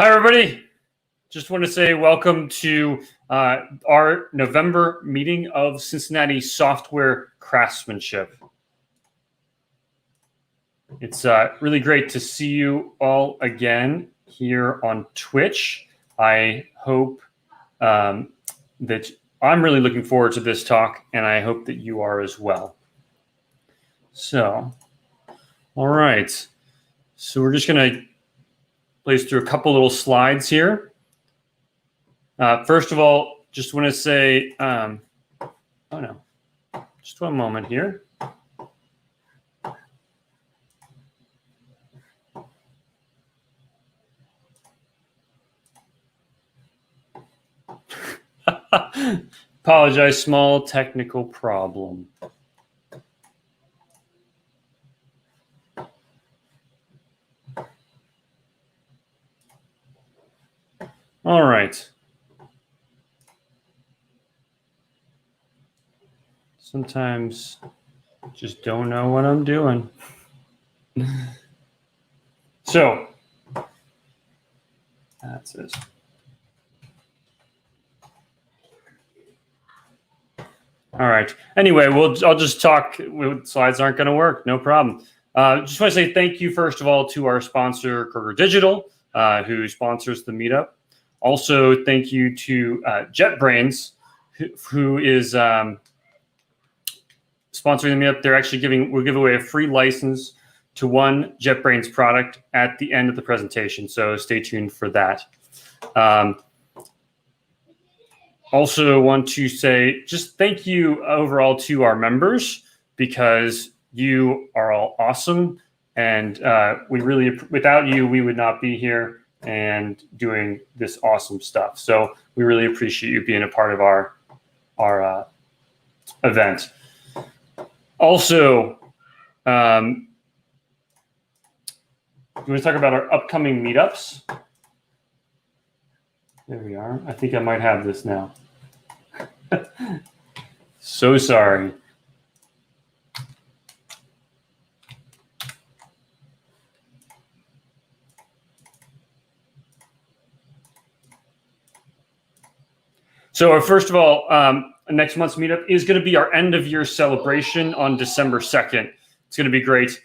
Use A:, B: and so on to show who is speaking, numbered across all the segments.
A: Hi, everybody. Just want to say welcome to our November meeting of Cincinnati Software Craftsmanship. It's really great to see you all again here on Twitch. I hope that I'm really looking forward to this talk, and I hope that you are as well. So, all right. So we're just going to blaze through a couple little slides here. First of all, just want to say, oh no, just one moment here. Apologize, small technical problem. All right. Sometimes just don't know what I'm doing. So that's it. All right. Anyway, I'll just talk. Slides aren't going to work. No problem. Just want to say thank you, first of all, to our sponsor, Kroger Digital, who sponsors the meetup. Also, thank you to JetBrains, who is sponsoring the meetup. They're actually we'll give away a free license to one JetBrains product at the end of the presentation. So stay tuned for that. Also want to say just thank you overall to our members, because you are all awesome. And we really, without you, we would not be here and doing this awesome stuff. So we really appreciate you being a part of our event. Also, you want to talk about our upcoming meetups? There we are. I think I might have this now. So sorry. So first of all, next month's meetup is going to be our end of year celebration on December 2nd. It's going to be great.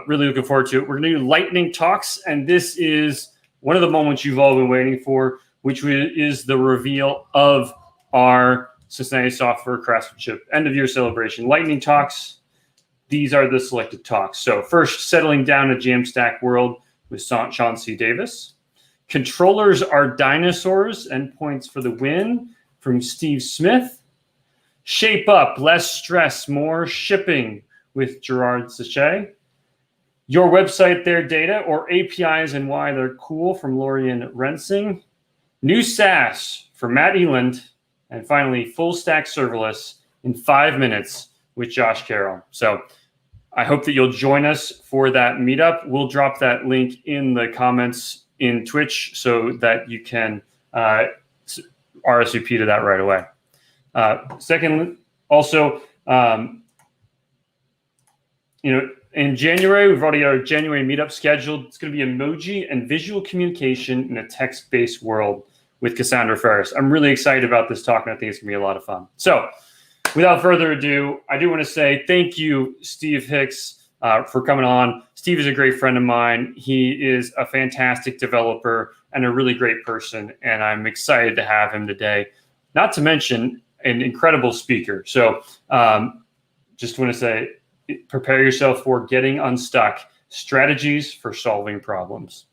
A: Really looking forward to it. We're going to do lightning talks, and this is one of the moments you've all been waiting for, which is the reveal of our Cincinnati Software Craftsmanship end of year celebration. Lightning talks. These are the selected talks. So first, settling down a Jamstack world with Sean C. Davis. Controllers are dinosaurs, endpoints for the win from Steve Smith. Shape up, less stress, more shipping with Gerard Sachet. Your website, their data, or APIs and why they're cool from Lorian Rensing. New SaaS for Matt Eland. And finally, full stack serverless in 5 minutes with Josh Carroll. So I hope that you'll join us for that meetup. We'll drop that link in the comments in Twitch so that you can RSVP to that right away. Second, also, in January, we've already got our January meetup scheduled. It's going to be emoji and visual communication in a text-based world with Cassandra Faris. I'm really excited about this talk, and I think it's going to be a lot of fun. So without further ado, I do want to say thank you, Steve Hicks, for coming on. Steve is a great friend of mine. He is a fantastic developer and a really great person, and I'm excited to have him today. Not to mention an incredible speaker. So just want to say, prepare yourself for getting unstuck, strategies for solving problems.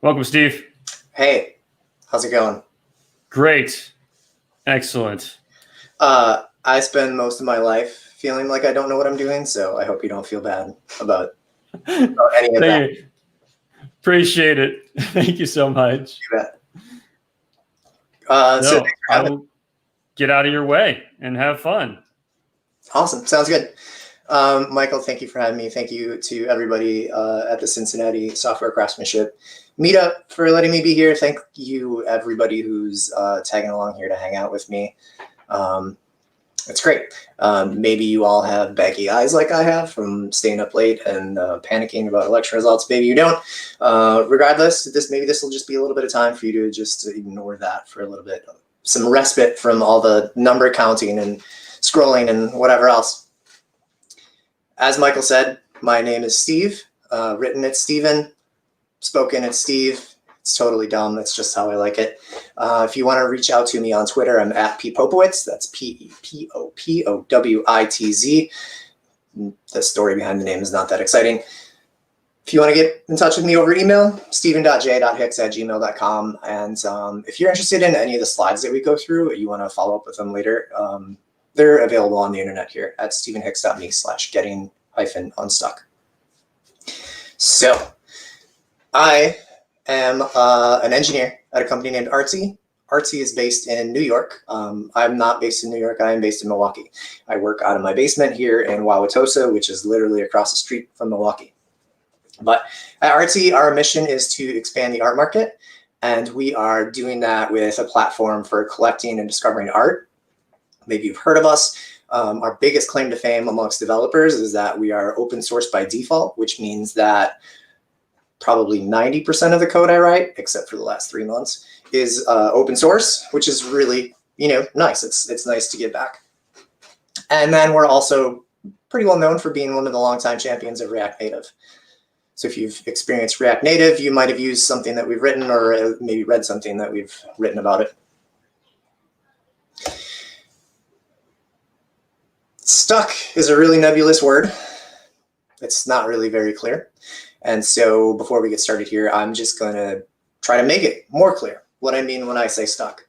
A: Welcome, Steve.
B: Hey, how's it going?
A: Great. Excellent.
B: I spend most of my life feeling like I don't know what I'm doing, so I hope you don't feel bad about any of that.
A: Appreciate it. Thank you so much.
B: You bet. So
A: I will get out of your way and have fun.
B: Awesome. Sounds good. Michael, thank you for having me. Thank you to everybody at the Cincinnati Software Craftsmanship Meetup for letting me be here. Thank you, everybody who's tagging along here to hang out with me. It's great. Maybe you all have baggy eyes like I have from staying up late and panicking about election results. Maybe you don't. Regardless, maybe this will just be a little bit of time for you to just ignore that for a little bit. Some respite from all the number counting and scrolling and whatever else. As Michael said, my name is Steve. Written it's Steven. Spoken it's Steve. It's totally dumb. That's just how I like it. If you want to reach out to me on Twitter, I'm at ppopowitz. That's PEPOPOWITZ. The story behind the name is not that exciting. If you want to get in touch with me over email, steven.j.hicks@gmail.com. And if you're interested in any of the slides that we go through, you want to follow up with them later, they're available on the internet here at stevenhicks.me/getting-unstuck. So I am an engineer at a company named Artsy. Artsy is based in New York. I'm not based in New York. I am based in Milwaukee. I work out of my basement here in Wauwatosa, which is literally across the street from Milwaukee. But at Artsy, our mission is to expand the art market, and we are doing that with a platform for collecting and discovering art. Maybe you've heard of us. Our biggest claim to fame amongst developers is that we are open source by default, which means that probably 90% of the code I write, except for the last 3 months, is open source, which is really, nice. It's nice to give back. And then we're also pretty well known for being one of the longtime champions of React Native. So if you've experienced React Native, you might have used something that we've written or maybe read something that we've written about it. Stuck is a really nebulous word. It's not really very clear. And so before we get started here, I'm just going to try to make it more clear what I mean when I say stuck.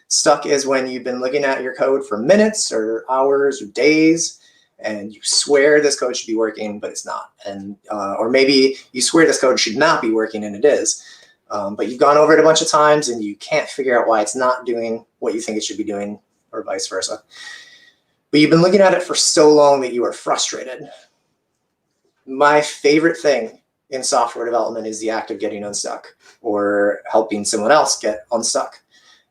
B: Stuck is when you've been looking at your code for minutes or hours or days, and you swear this code should be working, but it's not. And or maybe you swear this code should not be working, and it is. But you've gone over it a bunch of times, and you can't figure out why it's not doing what you think it should be doing, or vice versa. But you've been looking at it for so long that you are frustrated. My favorite thing in software development is the act of getting unstuck or helping someone else get unstuck.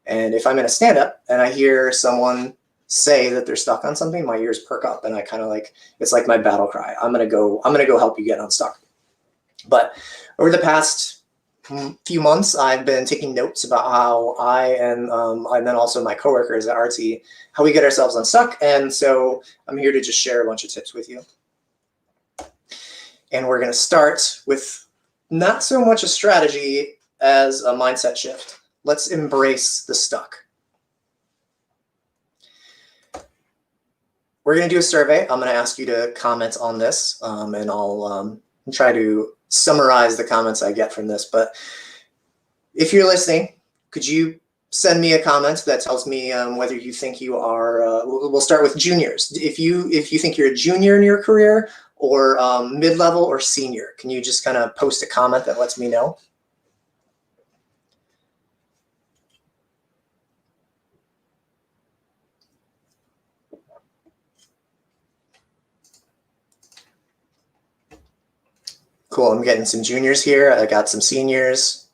B: And if I'm in a stand-up and I hear someone say that they're stuck on something, my ears perk up and I kind of it's like my battle cry. I'm gonna go help you get unstuck. But over the past few months, I've been taking notes about how I and then also my coworkers at Artsy, how we get ourselves unstuck. And so I'm here to just share a bunch of tips with you. And we're going to start with not so much a strategy as a mindset shift. Let's embrace the stuck. We're going to do a survey. I'm going to ask you to comment on this, and I'll try to summarize the comments I get from this. But if you're listening, could you send me a comment that tells me whether you think you are, we'll start with juniors. If you think you're a junior in your career, or mid-level or senior, can you just kind of post a comment that lets me know? Cool, I'm getting some juniors here. I got some seniors.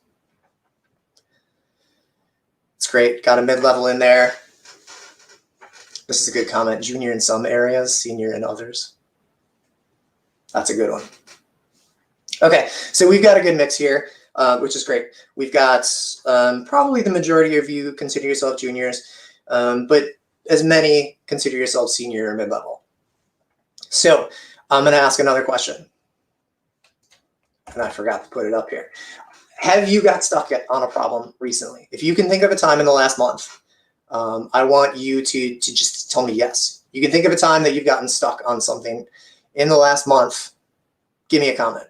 B: It's great, got a mid-level in there. This is a good comment. Junior in some areas, senior in others. That's a good one. Okay, so we've got a good mix here, which is great. We've got probably the majority of you consider yourself juniors, but as many consider yourself senior or mid-level. So I'm going to ask another question. And I forgot to put it up here. Have you got stuck on a problem recently? If you can think of a time in the last month, I want you to just tell me yes. You can think of a time that you've gotten stuck on something in the last month. Give me a comment.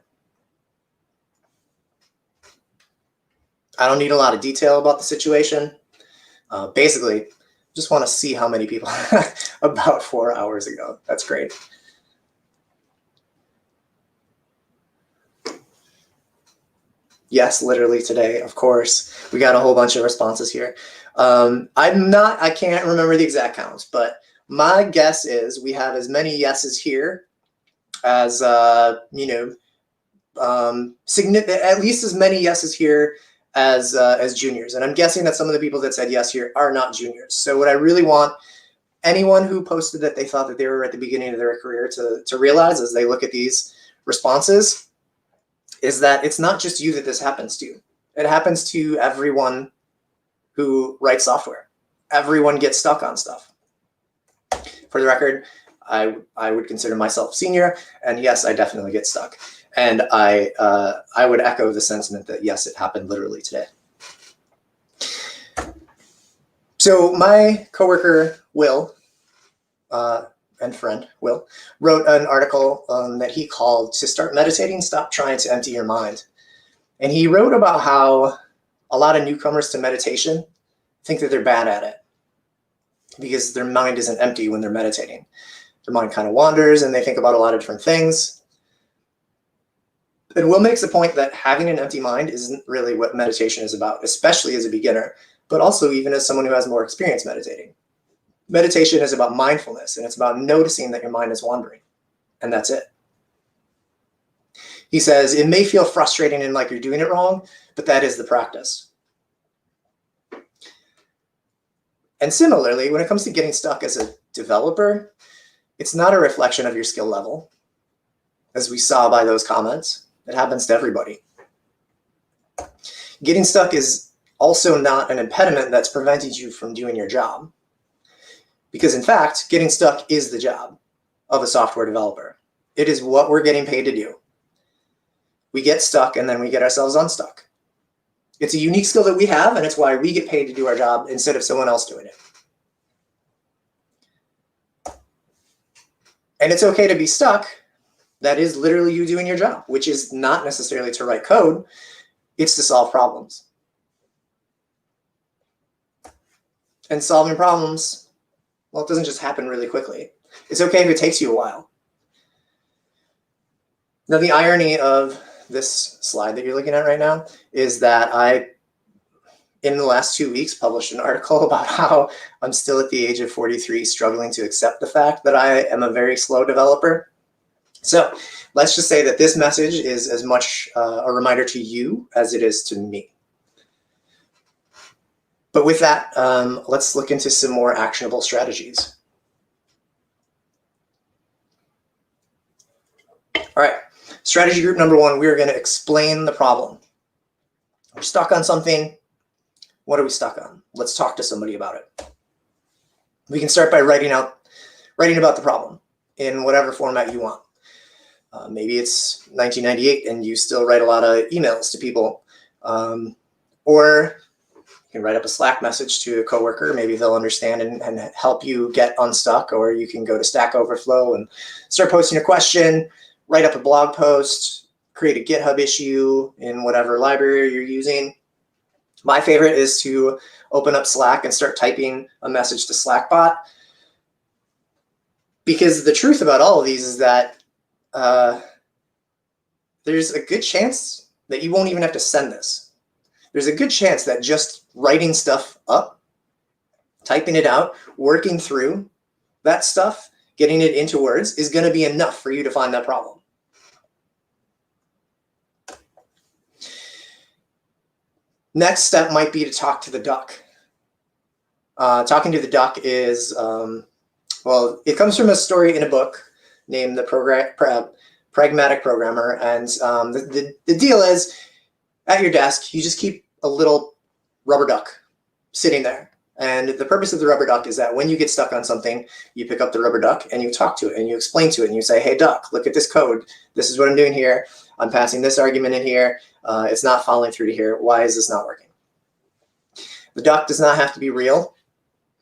B: I don't need a lot of detail about the situation. Basically, just want to see how many people about 4 hours ago. That's great. Yes, literally today, of course. We got a whole bunch of responses here. I can't remember the exact counts, but my guess is we have as many yeses here as, at least as many yeses here as juniors. And I'm guessing that some of the people that said yes here are not juniors. So what I really want anyone who posted that they thought that they were at the beginning of their career to realize as they look at these responses is that it's not just you that this happens to. It happens to everyone who writes software. Everyone gets stuck on stuff. For the record, I would consider myself senior, and yes, I definitely get stuck. And I would echo the sentiment that yes, it happened literally today. So my coworker Will, and friend Will, wrote an article that he called "To Start Meditating, Stop Trying to Empty Your Mind." And he wrote about how a lot of newcomers to meditation think that they're bad at it because their mind isn't empty when they're meditating. Their mind kind of wanders and they think about a lot of different things. And Will makes the point that having an empty mind isn't really what meditation is about, especially as a beginner, but also even as someone who has more experience meditating. Meditation is about mindfulness, and it's about noticing that your mind is wandering, and that's it. He says, it may feel frustrating and like you're doing it wrong, but that is the practice. And similarly, when it comes to getting stuck as a developer, it's not a reflection of your skill level. As we saw by those comments, it happens to everybody. Getting stuck is also not an impediment that's preventing you from doing your job. Because in fact, getting stuck is the job of a software developer. It is what we're getting paid to do. We get stuck and then we get ourselves unstuck. It's a unique skill that we have, and it's why we get paid to do our job instead of someone else doing it. And it's okay to be stuck. That is literally you doing your job, which is not necessarily to write code. It's to solve problems. And solving problems, well, it doesn't just happen really quickly. It's okay if it takes you a while. Now, the irony of this slide that you're looking at right now is that I, in the last 2 weeks, published an article about how I'm still at the age of 43 struggling to accept the fact that I am a very slow developer. So let's just say that this message is as much a reminder to you as it is to me. But with that, let's look into some more actionable strategies. All right, strategy group number 1, we are going to explain the problem. We're stuck on something. What are we stuck on? Let's talk to somebody about it. We can start by writing about the problem in whatever format you want. Maybe it's 1998 and you still write a lot of emails to people. Or you can write up a Slack message to a coworker. Maybe they'll understand and help you get unstuck. Or you can go to Stack Overflow and start posting a question, write up a blog post, create a GitHub issue in whatever library you're using. My favorite is to open up Slack and start typing a message to Slackbot. Because the truth about all of these is that there's a good chance that you won't even have to send this. There's a good chance that just writing stuff up, typing it out, working through that stuff, getting it into words is going to be enough for you to find that problem. Next step might be to talk to the duck. Talking to the duck is, well, it comes from a story in a book named The Pragmatic Programmer. And the deal is, at your desk, you just keep a little rubber duck sitting there. And the purpose of the rubber duck is that when you get stuck on something, you pick up the rubber duck and you talk to it and you explain to it and you say, hey, duck, look at this code. This is what I'm doing here. I'm passing this argument in here. It's not following through to here. Why is this not working? The duck does not have to be real.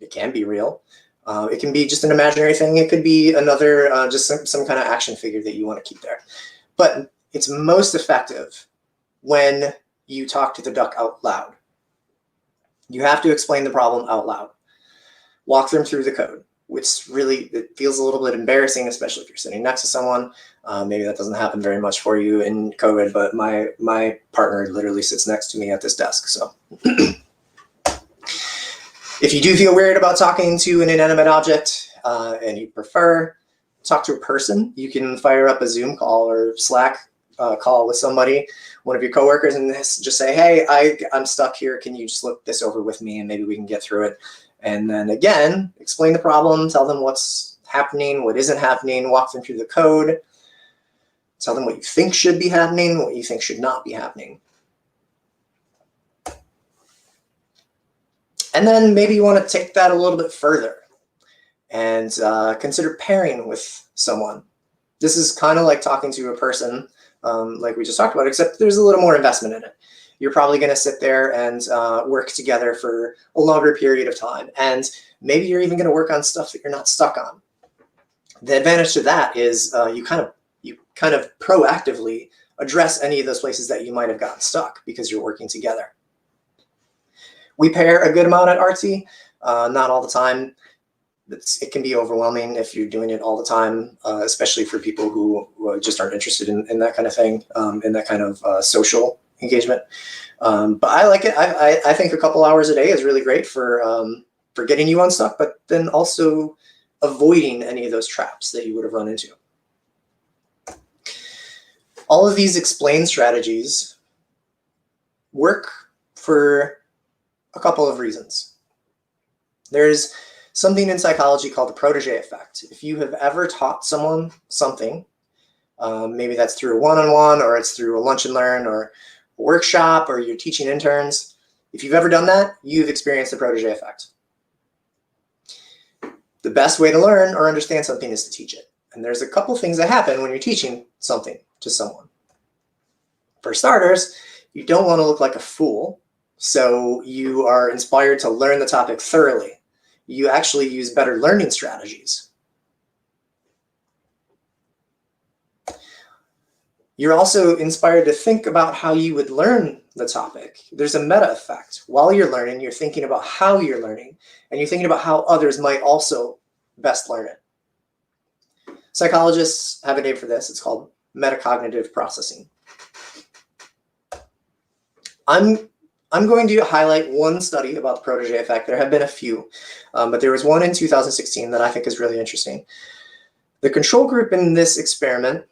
B: It can be real. It can be just an imaginary thing. It could be another, just some kind of action figure that you want to keep there. But it's most effective when you talk to the duck out loud. You have to explain the problem out loud. Walk them through the code, which really, it feels a little bit embarrassing, especially if you're sitting next to someone. Maybe that doesn't happen very much for you in COVID, but my partner literally sits next to me at this desk. So if you do feel weird about talking to an inanimate object and you prefer talk to a person, you can fire up a Zoom call or Slack call with somebody, one of your coworkers, and just say, hey, I'm stuck here. Can you just look this over with me and maybe we can get through it? And then again, explain the problem, tell them what's happening, what isn't happening, walk them through the code, tell them what you think should be happening, what you think should not be happening. And then maybe you want to take that a little bit further and consider pairing with someone. This is kind of like talking to a person, like we just talked about, except there's a little more investment in it. You're probably going to sit there and work together for a longer period of time. And maybe you're even going to work on stuff that you're not stuck on. The advantage to that is you kind of proactively address any of those places that you might have gotten stuck because you're working together. We pair a good amount at Artsy, not all the time. It can be overwhelming if you're doing it all the time, especially for people who just aren't interested in that kind of thing, in that kind of social engagement. But I like it. I think a couple hours a day is really great for getting you unstuck, but then also avoiding any of those traps that you would have run into. All of these explain strategies work for a couple of reasons. There's something in psychology called the protege effect. If you have ever taught someone something, maybe that's through a one-on-one, or it's through a lunch and learn, or a workshop, or you're teaching interns, if you've ever done that, you've experienced the protege effect. The best way to learn or understand something is to teach it. And there's a couple things that happen when you're teaching something to someone. For starters, you don't want to look like a fool, so you are inspired to learn the topic thoroughly. You actually use better learning strategies. You're also inspired to think about how you would learn the topic. There's a meta effect. While you're learning, you're thinking about how you're learning, and you're thinking about how others might also best learn it. Psychologists have a name for this. It's called metacognitive processing. I'm going to highlight one study about the protege effect. There have been a few, but there was one in 2016 that I think is really interesting. The control group in this experiment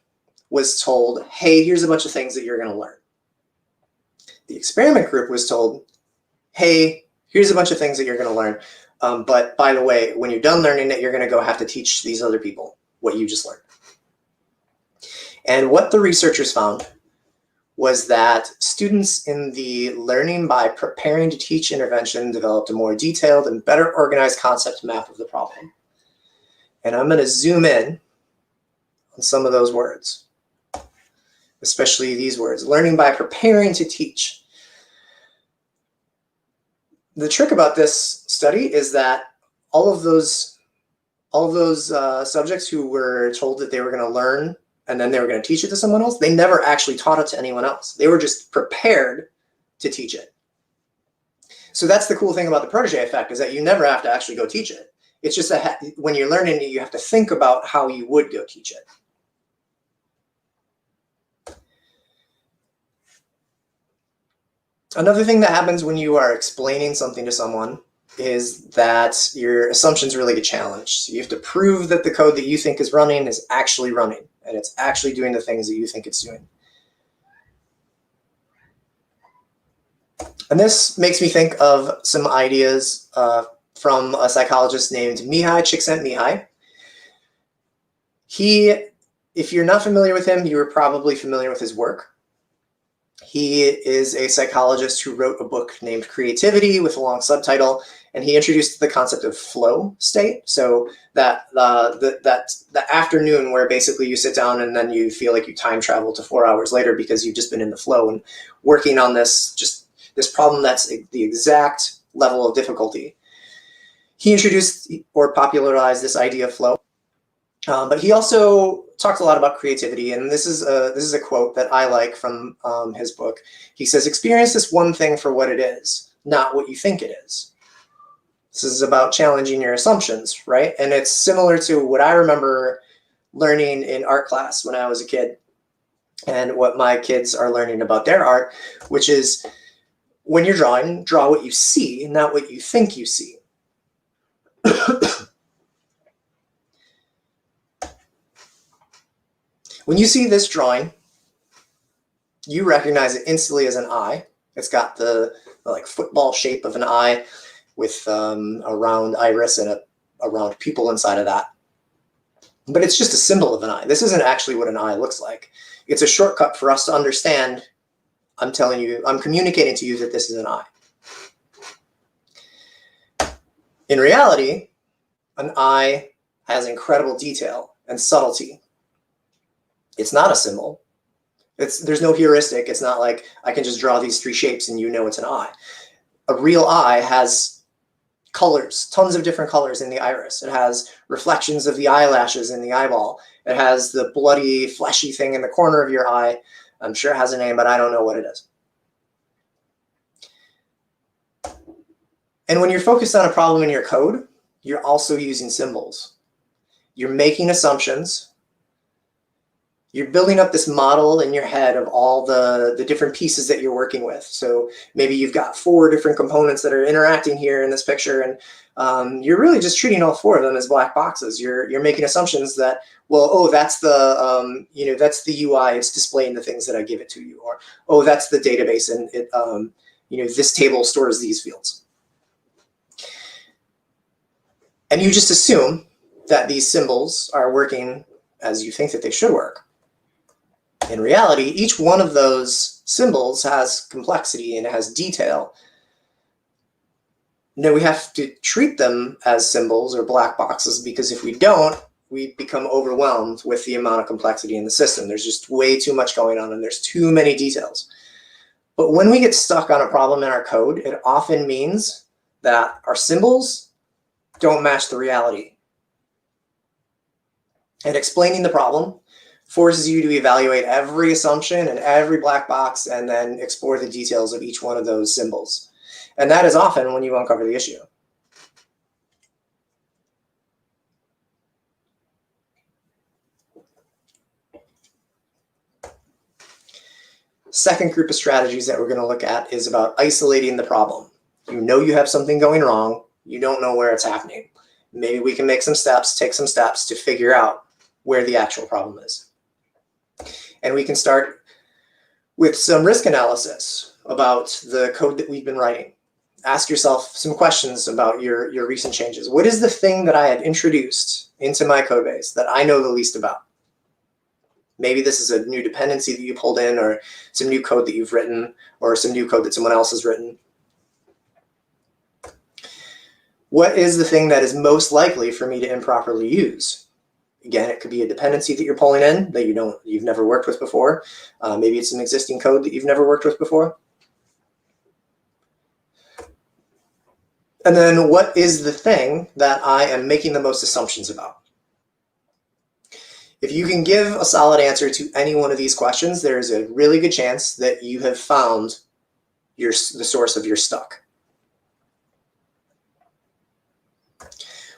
B: was told, hey, here's a bunch of things that you're going to learn. The experiment group was told, hey, here's a bunch of things that you're going to learn. But by the way, when you're done learning it, you're going to go have to teach these other people what you just learned. And what the researchers found was that students in the learning by preparing to teach intervention developed a more detailed and better organized concept map of the problem. And I'm going to zoom in on some of those words, especially these words, learning by preparing to teach. The trick about this study is that all of those subjects who were told that they were going to learn and then they were going to teach it to someone else, they never actually taught it to anyone else. They were just prepared to teach it. So that's the cool thing about the protege effect, is that you never have to actually go teach it. It's just that when you're learning it, you have to think about how you would go teach it. Another thing that happens when you are explaining something to someone is that your assumptions really get challenged. So you have to prove that the code that you think is running is actually running, and it's actually doing the things that you think it's doing. And this makes me think of some ideas from a psychologist named Mihai Csikszentmihalyi. If you're not familiar with him, you are probably familiar with his work. He is a psychologist who wrote a book named Creativity with a long subtitle, and he introduced the concept of flow state. So that the afternoon where basically you sit down and then you feel like you time travel to 4 hours later because you've just been in the flow and working on this problem that's the exact level of difficulty. He introduced or popularized this idea of flow. But he also talks a lot about creativity, and this is a quote that I like from his book. He says, "Experience this one thing for what it is, not what you think it is." This is about challenging your assumptions, right? And it's similar to what I remember learning in art class when I was a kid, and what my kids are learning about their art, which is when you're drawing, draw what you see, not what you think you see. When you see this drawing, you recognize it instantly as an eye. It's got the like football shape of an eye. with a round iris and a round pupil inside of that. But it's just a symbol of an eye. This isn't actually what an eye looks like. It's a shortcut for us to understand. I'm telling you, I'm communicating to you that this is an eye. In reality, an eye has incredible detail and subtlety. It's not a symbol. There's no heuristic. It's not like I can just draw these three shapes and you know it's an eye. A real eye has colors, tons of different colors in the iris. It has reflections of the eyelashes in the eyeball. It has the bloody, fleshy thing in the corner of your eye. I'm sure it has a name, but I don't know what it is. And when you're focused on a problem in your code, you're also using symbols. You're making assumptions. You're building up this model in your head of all the different pieces that you're working with. So maybe you've got 4 different components that are interacting here in this picture, and you're really just treating all 4 of them as black boxes. You're making assumptions that, well, oh, that's the that's the UI. It's displaying the things that I give it to you, or oh, that's the database, and it this table stores these fields. And you just assume that these symbols are working as you think that they should work. In reality, each one of those symbols has complexity and it has detail. Now we have to treat them as symbols or black boxes, because if we don't, we become overwhelmed with the amount of complexity in the system. There's just way too much going on and there's too many details. But when we get stuck on a problem in our code, it often means that our symbols don't match the reality. And explaining the problem forces you to evaluate every assumption and every black box and then explore the details of each one of those symbols. And that is often when you uncover the issue. Second group of strategies that we're going to look at is about isolating the problem. You know you have something going wrong. You don't know where it's happening. Maybe we can make some steps, take some steps to figure out where the actual problem is. And we can start with some risk analysis about the code that we've been writing. Ask yourself some questions about your recent changes. What is the thing that I had introduced into my code base that I know the least about? Maybe this is a new dependency that you pulled in, or some new code that you've written, or some new code that someone else has written. What is the thing that is most likely for me to improperly use? Again, it could be a dependency that you're pulling in that you've never worked with before. Maybe it's an existing code that you've never worked with before. And then what is the thing that I am making the most assumptions about? If you can give a solid answer to any one of these questions, there's a really good chance that you have found the source of your stuck.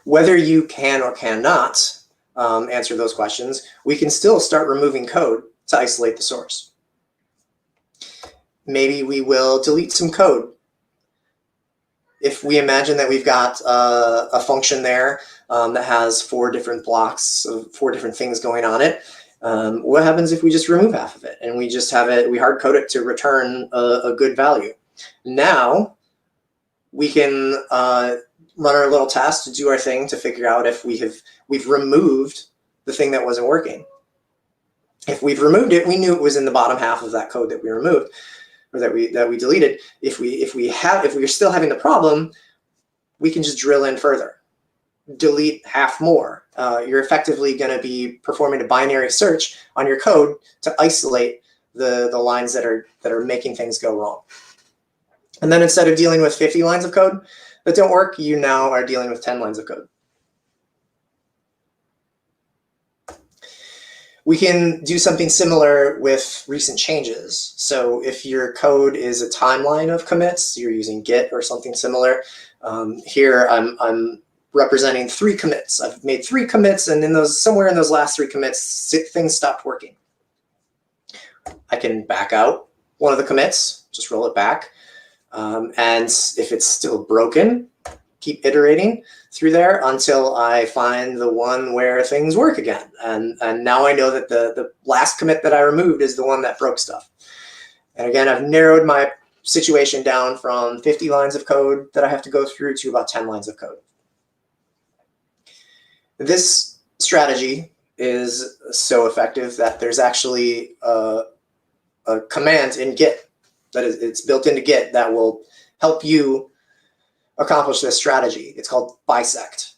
B: Whether you can or cannot answer those questions, we can still start removing code to isolate the source. Maybe we will delete some code. If we imagine that we've got a function there that has 4 different blocks of 4 different things going on it, what happens if we just remove half of it and we just have it, we hard code it to return a good value? Now we can run our little test to do our thing to figure out if we've removed the thing that wasn't working. If we've removed it, we knew it was in the bottom half of that code that we removed, or that we deleted. If we're still having the problem, we can just drill in further, delete half more. You're effectively going to be performing a binary search on your code to isolate the lines that are making things go wrong. And then instead of dealing with 50 lines of code that don't work, you now are dealing with 10 lines of code. We can do something similar with recent changes. So if your code is a timeline of commits, you're using Git or something similar. Here I'm representing 3 commits. I've made 3 commits, and somewhere in those last 3 commits, things stopped working. I can back out one of the commits, just roll it back. And if it's still broken, keep iterating through there until I find the one where things work again. And now I know that the last commit that I removed is the one that broke stuff. And again, I've narrowed my situation down from 50 lines of code that I have to go through to about 10 lines of code. This strategy is so effective that there's actually a command in Git that it's built into Git that will help you accomplish this strategy. It's called bisect.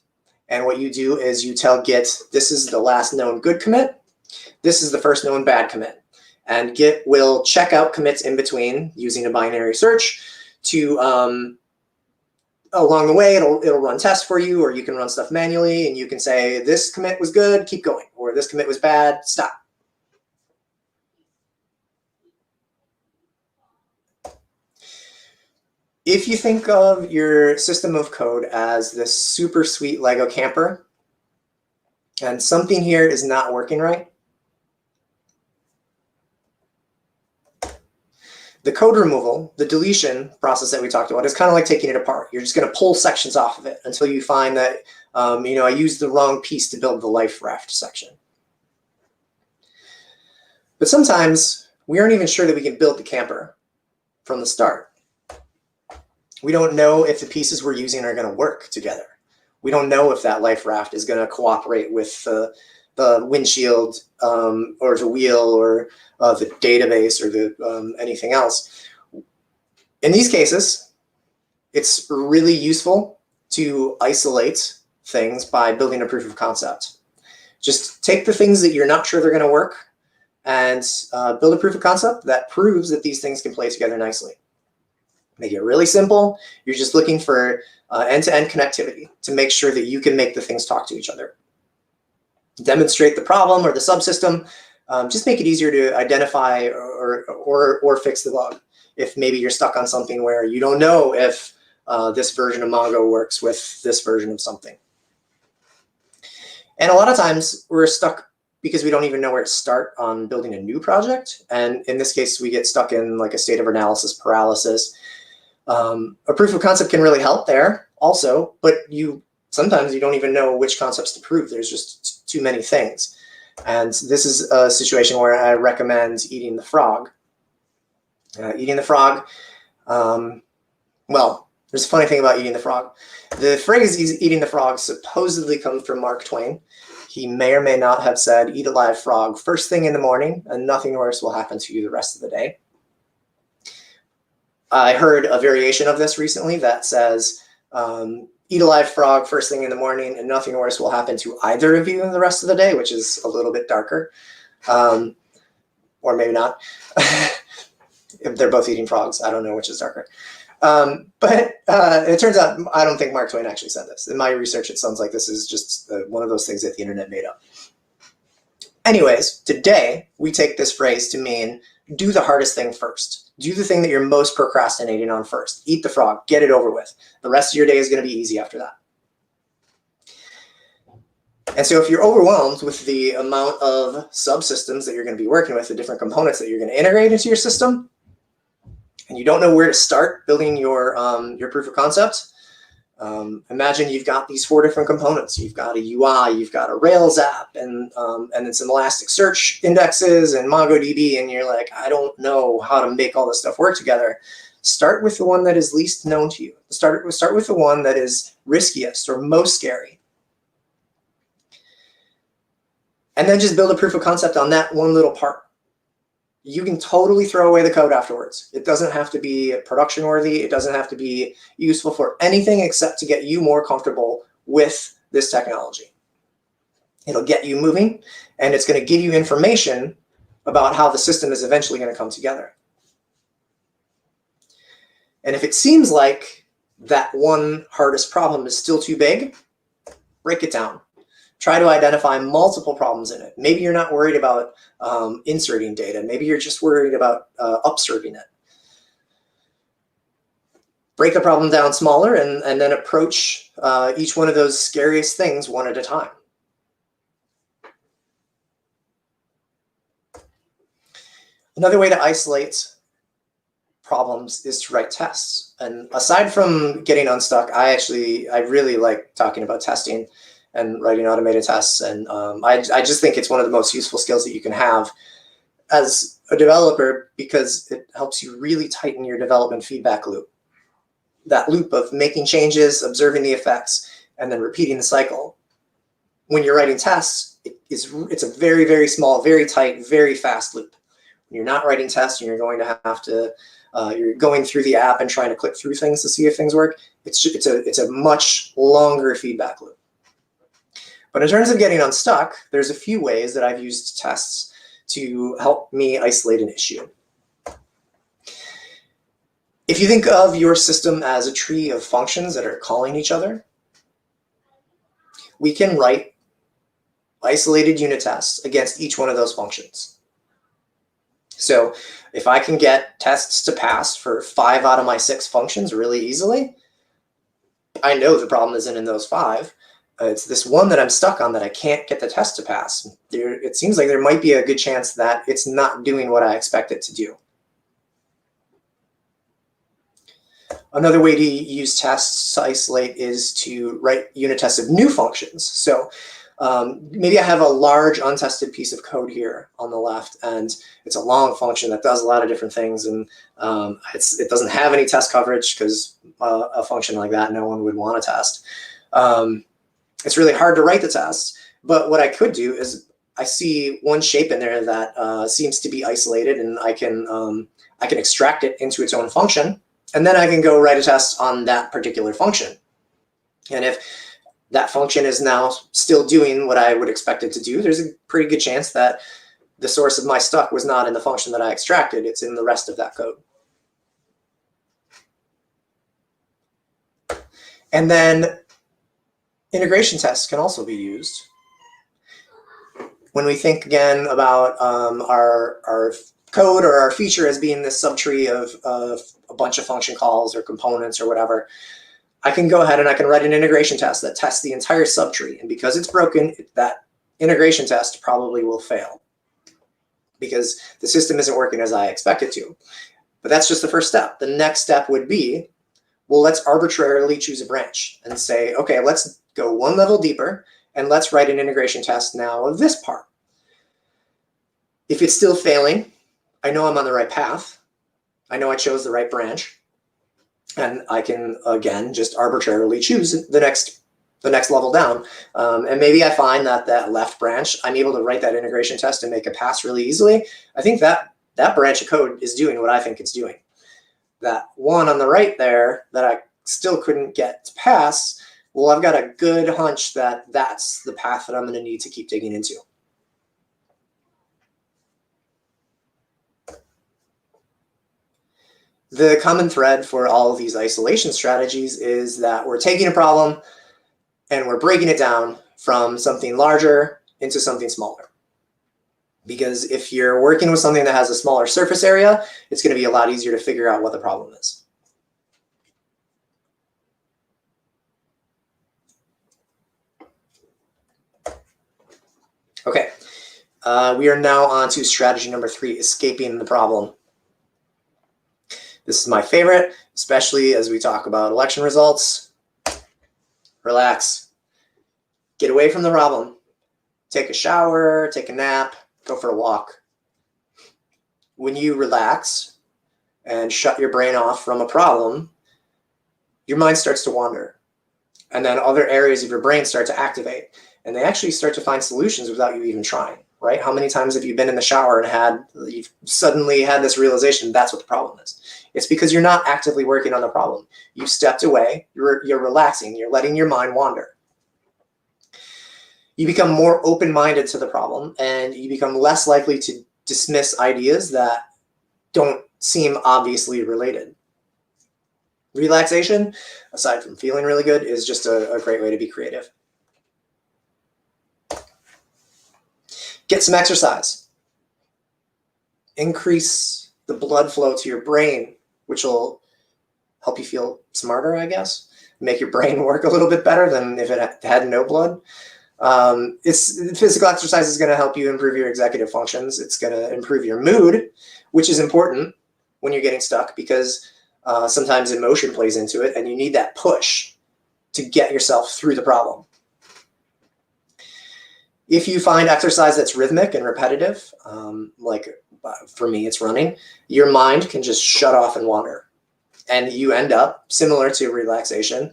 B: And what you do is you tell Git, this is the last known good commit, this is the first known bad commit. And Git will check out commits in between using a binary search to, along the way, it'll run tests for you, or you can run stuff manually, and you can say, this commit was good, keep going, or this commit was bad, stop. If you think of your system of code as this super sweet Lego camper, and something here is not working right, the code removal, the deletion process that we talked about, is kind of like taking it apart. You're just going to pull sections off of it until you find that, I used the wrong piece to build the life raft section. But sometimes we aren't even sure that we can build the camper from the start. We don't know if the pieces we're using are going to work together. We don't know if that life raft is going to cooperate with the windshield or the wheel or the database or the anything else. In these cases, it's really useful to isolate things by building a proof of concept. Just take the things that you're not sure they're going to work and build a proof of concept that proves that these things can play together nicely. Make it really simple. You're just looking for end-to-end connectivity to make sure that you can make the things talk to each other. Demonstrate the problem or the subsystem. Just make it easier to identify or fix the bug. If maybe you're stuck on something where you don't know if this version of Mongo works with this version of something. And a lot of times we're stuck because we don't even know where to start on building a new project. And in this case, we get stuck in like a state of analysis paralysis. A proof of concept can really help there also, but sometimes you don't even know which concepts to prove. There's just too many things. And this is a situation where I recommend eating the frog. Eating the frog, well, there's a funny thing about eating the frog. The phrase eating the frog supposedly comes from Mark Twain. He may or may not have said, eat a live frog first thing in the morning, and nothing worse will happen to you the rest of the day. I heard a variation of this recently that says, eat a live frog first thing in the morning and nothing worse will happen to either of you in the rest of the day, which is a little bit darker. Or maybe not. If they're both eating frogs, I don't know which is darker. But it turns out, I don't think Mark Twain actually said this. In my research, it sounds like this is just one of those things that the internet made up. Anyways, today we take this phrase to mean do the hardest thing first. Do the thing that you're most procrastinating on first. Eat the frog, get it over with. The rest of your day is going to be easy after that. And so if you're overwhelmed with the amount of subsystems that you're going to be working with, the different components that you're going to integrate into your system, and you don't know where to start building your proof of concept, imagine you've got these 4 different components. You've got a UI, you've got a Rails app, and then some Elasticsearch indexes and MongoDB, and you're like, I don't know how to make all this stuff work together. Start with the one that is least known to you. Start with the one that is riskiest or most scary. And then just build a proof of concept on that one little part. You can totally throw away the code afterwards. It doesn't have to be production worthy. It doesn't have to be useful for anything except to get you more comfortable with this technology. It'll get you moving, and it's going to give you information about how the system is eventually going to come together. And if it seems like that one hardest problem is still too big, break it down. Try to identify multiple problems in it. Maybe you're not worried about inserting data. Maybe you're just worried about upserving it. Break the problem down smaller and then approach each one of those scariest things one at a time. Another way to isolate problems is to write tests. And aside from getting unstuck, I really like talking about testing and writing automated tests. And I just think it's one of the most useful skills that you can have as a developer because it helps you really tighten your development feedback loop. That loop of making changes, observing the effects, and then repeating the cycle. When you're writing tests, it's a very, very small, very tight, very fast loop. When you're not writing tests and you're going to have to, you're going through the app and trying to click through things to see if things work, it's a much longer feedback loop. But in terms of getting unstuck, there's a few ways that I've used tests to help me isolate an issue. If you think of your system as a tree of functions that are calling each other, we can write isolated unit tests against each one of those functions. So if I can get tests to pass for 5 out of my 6 functions really easily, I know the problem isn't in those 5. It's this one that I'm stuck on that I can't get the test to pass. It seems like there might be a good chance that it's not doing what I expect it to do. Another way to use tests to isolate is to write unit tests of new functions. So maybe I have a large untested piece of code here on the left, and it's a long function that does a lot of different things, and it doesn't have any test coverage because a function like that no one would want to test. It's really hard to write the test, but what I could do is I see one shape in there that seems to be isolated, and I can extract it into its own function, and then I can go write a test on that particular function. And if that function is now still doing what I would expect it to do, there's a pretty good chance that the source of my stuck was not in the function that I extracted, it's in the rest of that code. And then integration tests can also be used. When we think again about our code or our feature as being this subtree of a bunch of function calls or components or whatever, I can go ahead and I can write an integration test that tests the entire subtree. And because it's broken, that integration test probably will fail because the system isn't working as I expect it to. But that's just the first step. The next step would be, well, let's arbitrarily choose a branch and say, okay, let's go one level deeper and let's write an integration test now of this part. If it's still failing, I know I'm on the right path. I know I chose the right branch. And I can, again, just arbitrarily choose the next level down. And maybe I find that that left branch, I'm able to write that integration test and make a pass really easily. I think that branch of code is doing what I think it's doing. That one on the right there that I still couldn't get to pass, well, I've got a good hunch that that's the path that I'm going to need to keep digging into. The common thread for all of these isolation strategies is that we're taking a problem and we're breaking it down from something larger into something smaller. Because if you're working with something that has a smaller surface area, it's going to be a lot easier to figure out what the problem is. Okay, we are now on to strategy number 3, escaping the problem. This is my favorite, especially as we talk about election results. Relax. Get away from the problem. Take a shower, take a nap, go for a walk. When you relax and shut your brain off from a problem, your mind starts to wander. And then other areas of your brain start to activate. And they actually start to find solutions without you even trying, right? How many times have you been in the shower and you've suddenly had this realization that's what the problem is? It's because you're not actively working on the problem. You stepped away, you're relaxing, you're letting your mind wander. You become more open-minded to the problem, and you become less likely to dismiss ideas that don't seem obviously related. Relaxation, aside from feeling really good, is just a great way to be creative. Get some exercise. Increase the blood flow to your brain, which will help you feel smarter, I guess. Make your brain work a little bit better than if it had no blood. Physical exercise is going to help you improve your executive functions. It's going to improve your mood, which is important when you're getting stuck because sometimes emotion plays into it and you need that push to get yourself through the problem. If you find exercise that's rhythmic and repetitive, like for me, it's running, your mind can just shut off and wander. And you end up, similar to relaxation,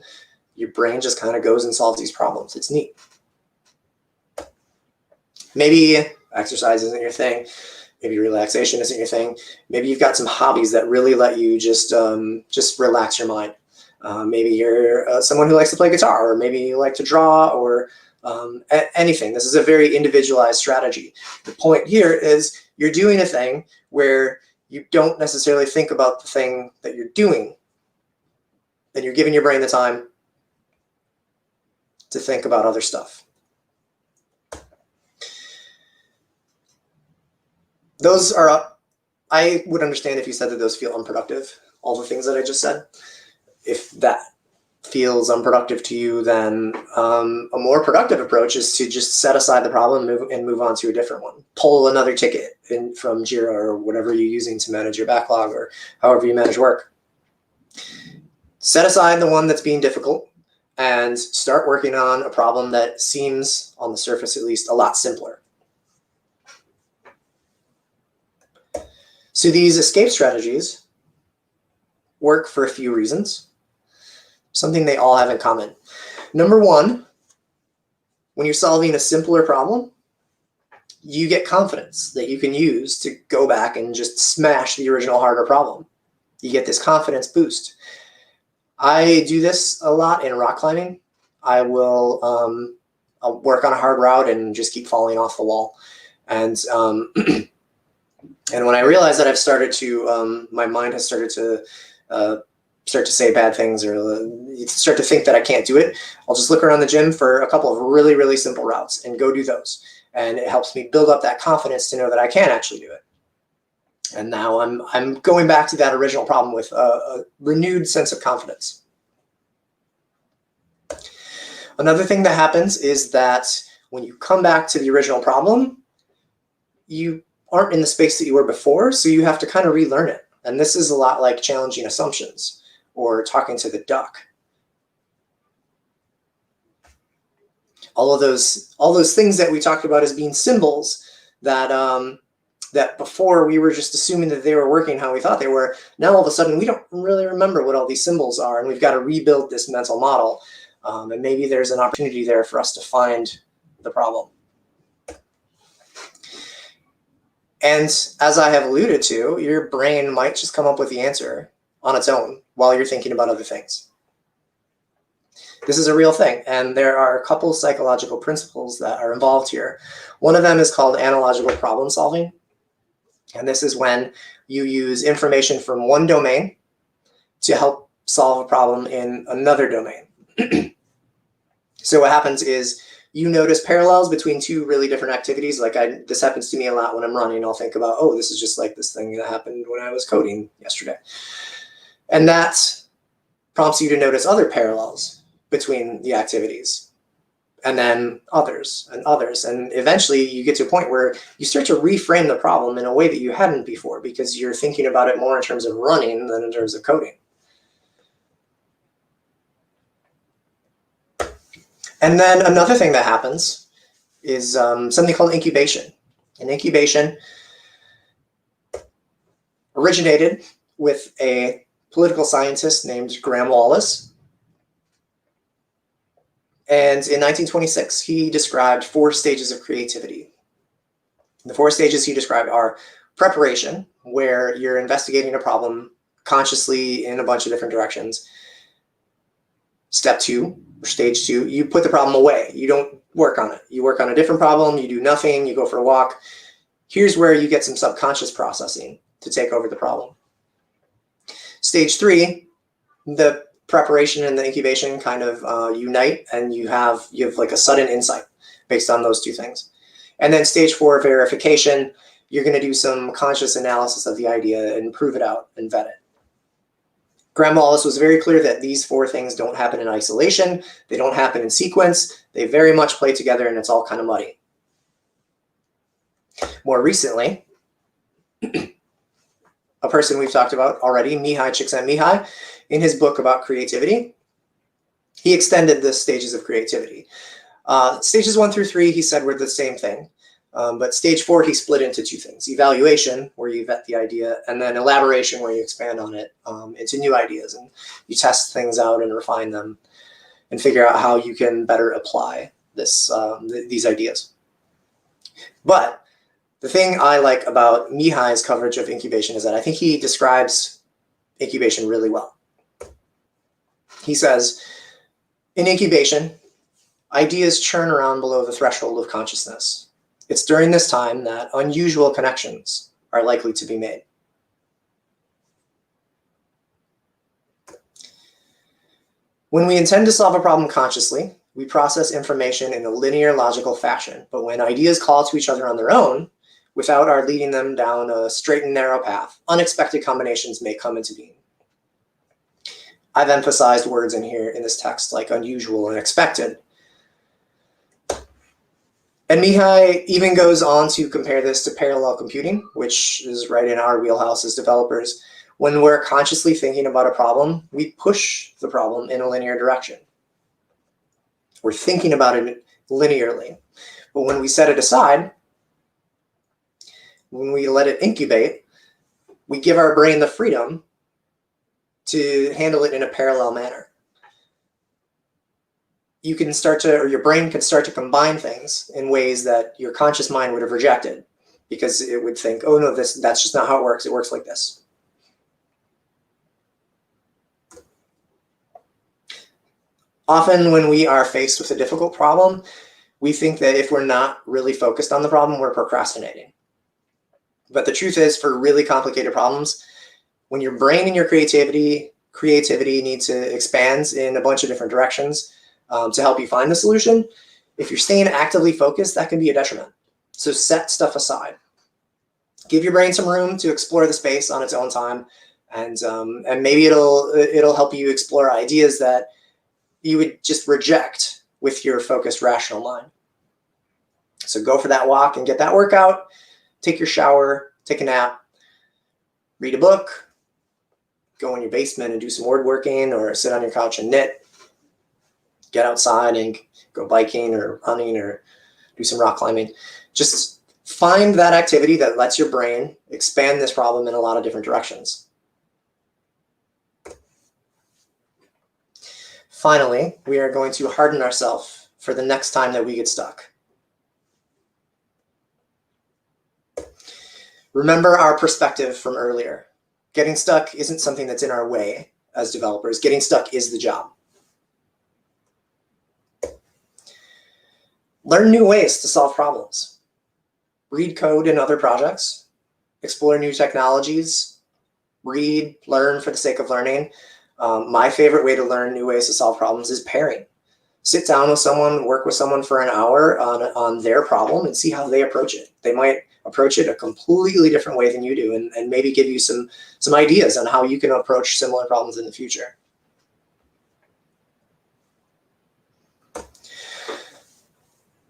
B: your brain just kind of goes and solves these problems. It's neat. Maybe exercise isn't your thing. Maybe relaxation isn't your thing. Maybe you've got some hobbies that really let you just relax your mind. Maybe you're someone who likes to play guitar, or maybe you like to draw, or anything. This is a very individualized strategy. The point here is you're doing a thing where you don't necessarily think about the thing that you're doing, and you're giving your brain the time to think about other stuff. Those are, I would understand if you said that those feel unproductive, all the things that I just said. If that feels unproductive to you, then a more productive approach is to just set aside the problem and move on to a different one. Pull another ticket from Jira or whatever you're using to manage your backlog, or however you manage work. Set aside the one that's being difficult and start working on a problem that seems, on the surface at least, a lot simpler. So these escape strategies work for a few reasons. Something they all have in common. Number one, when you're solving a simpler problem, you get confidence that you can use to go back and just smash the original harder problem. You get this confidence boost. I do this a lot in rock climbing. I'll work on a hard route and just keep falling off the wall. And and when I realize that I've started to, my mind has started to start to say bad things, or start to think that I can't do it, I'll just look around the gym for a couple of really, really simple routes and go do those. And it helps me build up that confidence to know that I can actually do it. And now I'm going back to that original problem with a renewed sense of confidence. Another thing that happens is that when you come back to the original problem, you aren't in the space that you were before, so you have to kind of relearn it. And this is a lot like challenging assumptions or talking to the duck. All those things that we talked about as being symbols that that before we were just assuming that they were working how we thought they were. Now all of a sudden we don't really remember what all these symbols are, and we've got to rebuild this mental model. And maybe there's an opportunity there for us to find the problem. And as I have alluded to, your brain might just come up with the answer on its own while you're thinking about other things. This is a real thing, and there are a couple psychological principles that are involved here. One of them is called analogical problem solving. And this is when you use information from one domain to help solve a problem in another domain. So what happens is you notice parallels between two really different activities. Like this happens to me a lot when I'm running. I'll think about, oh, this is just like this thing that happened when I was coding yesterday. And that prompts you to notice other parallels between the activities, and then others and others. And eventually you get to a point where you start to reframe the problem in a way that you hadn't before, because you're thinking about it more in terms of running than in terms of coding. And then another thing that happens is something called incubation. And incubation originated with a political scientist named Graham Wallas. And in 1926, he described 4 stages of creativity. The 4 stages he described are preparation, where you're investigating a problem consciously in a bunch of different directions. Step 2, or stage 2, you put the problem away. You don't work on it. You work on a different problem, you do nothing, you go for a walk. Here's where you get some subconscious processing to take over the problem. Stage 3, the preparation and the incubation kind of unite, and you have like a sudden insight based on those 2 things. And then stage 4, verification, you're going to do some conscious analysis of the idea and prove it out and vet it. Graham Wallas was very clear that these 4 things don't happen in isolation. They don't happen in sequence. They very much play together, and it's all kind of muddy. More recently, a person we've talked about already, Mihai Csikszentmihalyi, in his book about creativity, he extended the stages of creativity. Stages 1 through 3, he said, were the same thing. But stage 4, he split into 2 things: evaluation, where you vet the idea, and then elaboration, where you expand on it into new ideas, and you test things out and refine them and figure out how you can better apply these ideas. But the thing I like about Mihai's coverage of incubation is that I think he describes incubation really well. He says, in incubation, ideas churn around below the threshold of consciousness. It's during this time that unusual connections are likely to be made. When we intend to solve a problem consciously, we process information in a linear logical fashion. But when ideas call to each other on their own, without our leading them down a straight and narrow path, unexpected combinations may come into being. I've emphasized words in here in this text like unusual and expected. And Mihai even goes on to compare this to parallel computing, which is right in our wheelhouse as developers. When we're consciously thinking about a problem, we push the problem in a linear direction. We're thinking about it linearly. But when we set it aside, when we let it incubate, we give our brain the freedom to handle it in a parallel manner. You can start to, or your brain can start to combine things in ways that your conscious mind would have rejected, because it would think, oh no, that's just not how it works. It works like this. Often when we are faced with a difficult problem, we think that if we're not really focused on the problem, we're procrastinating. But the truth is, for really complicated problems, when your brain and your creativity need to expand in a bunch of different directions to help you find the solution, if you're staying actively focused, that can be a detriment. So set stuff aside. Give your brain some room to explore the space on its own time, and maybe it'll help you explore ideas that you would just reject with your focused rational mind. So go for that walk and get that workout, take your shower, take a nap, read a book, go in your basement and do some woodworking, or sit on your couch and knit, get outside and go biking or running or do some rock climbing. Just find that activity that lets your brain expand this problem in a lot of different directions. Finally, we are going to harden ourselves for the next time that we get stuck. Remember our perspective from earlier. Getting stuck isn't something that's in our way as developers. Getting stuck is the job. Learn new ways to solve problems. Read code in other projects. Explore new technologies. Read, learn for the sake of learning. My favorite way to learn new ways to solve problems is pairing. Sit down with someone, work with someone for an hour on their problem and see how they approach it. They might approach it a completely different way than you do, and maybe give you some ideas on how you can approach similar problems in the future.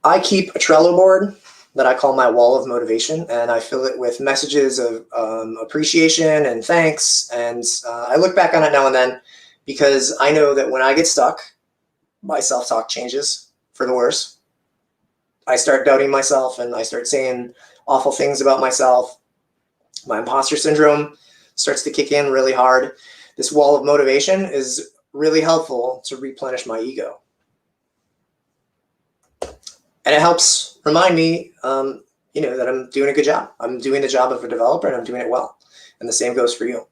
B: I keep a Trello board that I call my wall of motivation, and I fill it with messages of appreciation and thanks. And I look back on it now and then, because I know that when I get stuck, my self-talk changes for the worse. I start doubting myself, and I start saying awful things about myself. My imposter syndrome starts to kick in really hard. This wall of motivation is really helpful to replenish my ego. And it helps remind me, that I'm doing a good job. I'm doing the job of a developer, and I'm doing it well. And the same goes for you.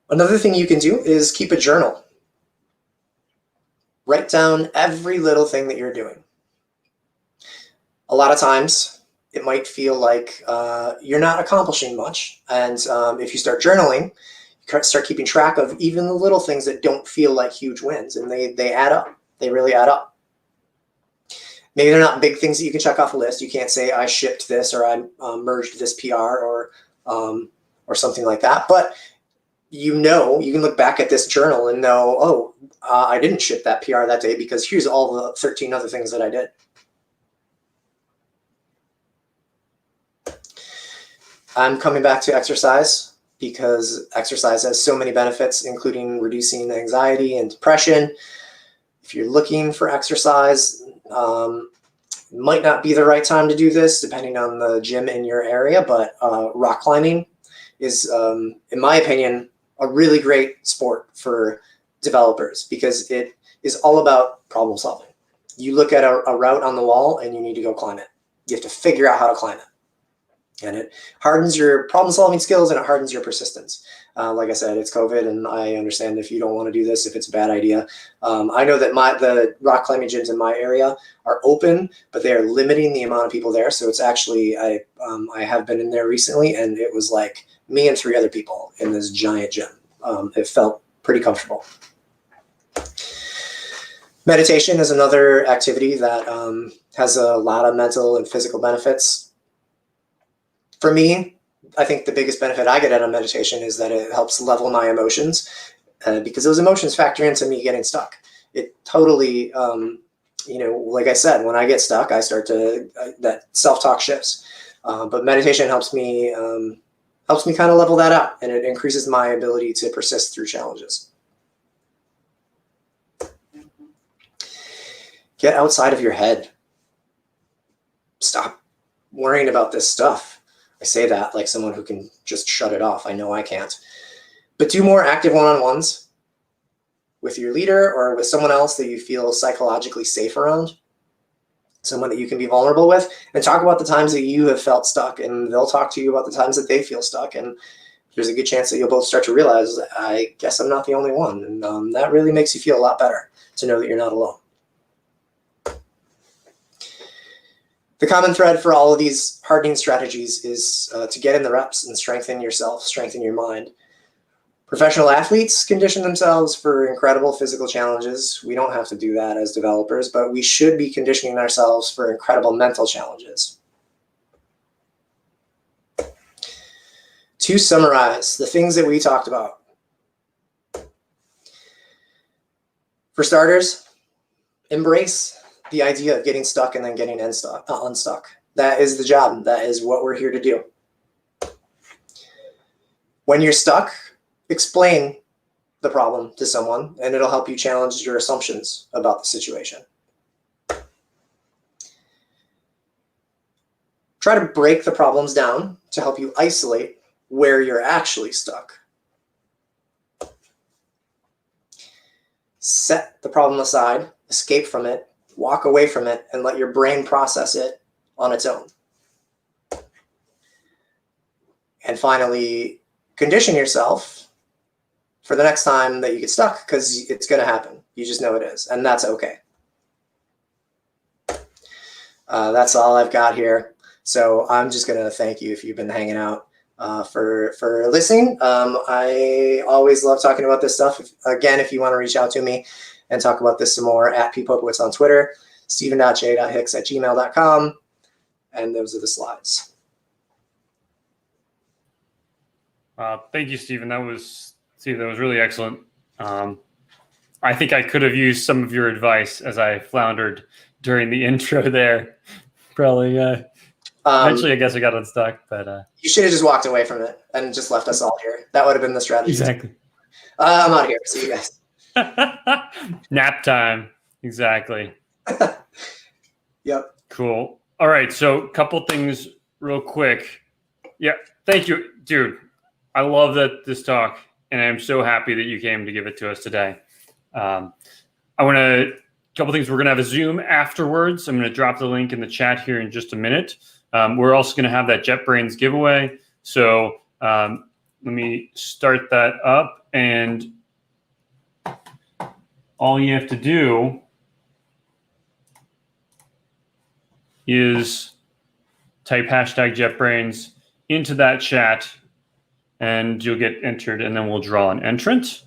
B: Another thing you can do is keep a journal. Write down every little thing that you're doing. A lot of times, it might feel like you're not accomplishing much. And if you start journaling, start keeping track of even the little things that don't feel like huge wins, and they add up. They really add up. Maybe they're not big things that you can check off a list. You can't say I shipped this, or I merged this PR, or something like that. But you can look back at this journal and know, oh, I didn't ship that PR that day because here's all the 13 other things that I did. I'm coming back to exercise, because exercise has so many benefits, including reducing anxiety and depression. If you're looking for exercise, might not be the right time to do this depending on the gym in your area, but rock climbing is, in my opinion, a really great sport for developers because it is all about problem solving. You look at a route on the wall and you need to go climb it. You have to figure out how to climb it. And it hardens your problem solving skills and it hardens your persistence. Like I said, it's COVID, and I understand if you don't want to do this, if it's a bad idea. I know that the rock climbing gyms in my area are open, but they are limiting the amount of people there. So it's actually, I have been in there recently, and it was like me and 3 other people in this giant gym. It felt pretty comfortable. Meditation is another activity that has a lot of mental and physical benefits. For me, I think the biggest benefit I get out of meditation is that it helps level my emotions because those emotions factor into me getting stuck. It totally, like I said, when I get stuck, I start to, that self-talk shifts. But meditation helps me kind of level that out, and it increases my ability to persist through challenges. Get outside of your head. Stop worrying about this stuff. I say that like someone who can just shut it off. I know I can't. But do more active one-on-ones with your leader or with someone else that you feel psychologically safe around, someone that you can be vulnerable with, and talk about the times that you have felt stuck, and they'll talk to you about the times that they feel stuck. And there's a good chance that you'll both start to realize, I guess I'm not the only one. And that really makes you feel a lot better to know that you're not alone. The common thread for all of these hardening strategies is to get in the reps and strengthen yourself, strengthen your mind. Professional athletes condition themselves for incredible physical challenges. We don't have to do that as developers, but we should be conditioning ourselves for incredible mental challenges. To summarize the things that we talked about. For starters, embrace the idea of getting stuck and then getting unstuck. That is the job. That is what we're here to do. When you're stuck, explain the problem to someone, and it'll help you challenge your assumptions about the situation. Try to break the problems down to help you isolate where you're actually stuck. Set the problem aside, escape from it, walk away from it, and let your brain process it on its own. And finally, condition yourself for the next time that you get stuck, because it's going to happen. You just know it is, and that's okay. That's all I've got here. So I'm just going to thank you if you've been hanging out for listening. I always love talking about this stuff. If you want to reach out to me and talk about this some more, at @ppopowitz on Twitter, steven.j.hicks@gmail.com, and those are the slides.
A: Thank you, Steven. That was really excellent. I think I could have used some of your advice as I floundered during the intro there. Probably. Eventually, I guess I got unstuck, but
B: you should have just walked away from it and just left us all here. That would have been the strategy.
A: Exactly.
B: I'm out of here. See you guys.
A: Nap time. Exactly.
B: Yep.
A: Cool. All right. So a couple things real quick. Yeah. Thank you, dude. I love this talk, and I'm so happy that you came to give it to us today. I want to, a couple things. We're going to have a Zoom afterwards. I'm going to drop the link in the chat here in just a minute. We're also going to have that JetBrains giveaway. So let me start that up, and all you have to do is type #JetBrains into that chat, and you'll get entered, and then we'll draw an entrant.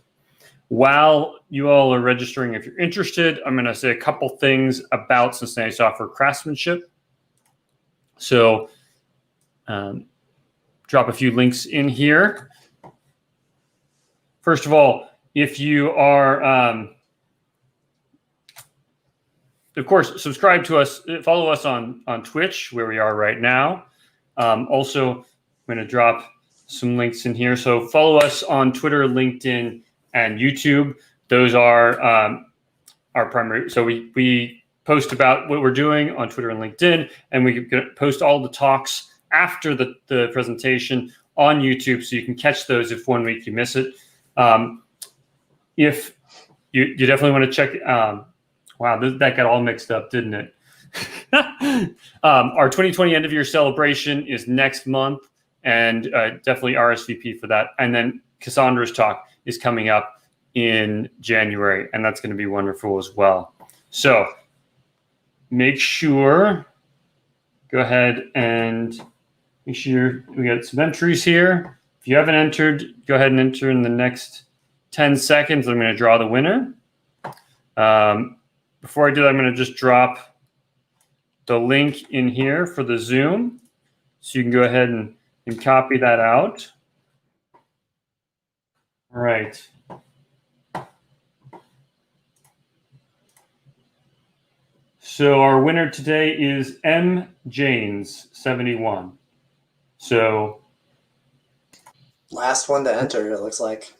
A: While you all are registering, if you're interested, I'm going to say a couple things about Cincinnati Software Craftsmanship. So drop a few links in here. First of all, if you are, of course, subscribe to us, follow us on Twitch, where we are right now. Also, I'm going to drop some links in here. So follow us on Twitter, LinkedIn, and YouTube. Those are our primary. So we post about what we're doing on Twitter and LinkedIn, and we post all the talks after the presentation on YouTube, so you can catch those if one week you miss it. If you definitely want to check. Wow, that got all mixed up, didn't it? Our 2020 end of year celebration is next month, and definitely RSVP for that. And then Cassandra's talk is coming up in January, and that's going to be wonderful as well. So make sure, go ahead and make sure we got some entries here. If you haven't entered, go ahead and enter in the next 10 seconds. I'm going to draw the winner. Before I do that, I'm going to just drop the link in here for the Zoom. So you can go ahead and copy that out. All right. So our winner today is M. Janes, 71. So
B: Last one to enter, it looks like.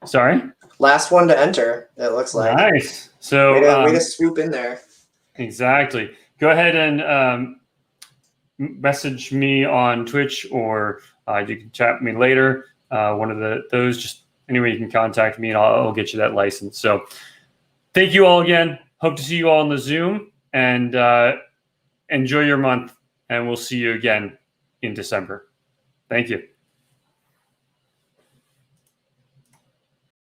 A: sorry?
B: Last one to enter, it looks like.
A: Nice. So
B: way to swoop in there.
A: Exactly. Go ahead and message me on Twitch, or you can chat with me later. One of those, just anyway, you can contact me and I'll get you that license. So thank you all again. Hope to see you all in the Zoom, and enjoy your month, and we'll see you again in December. Thank you.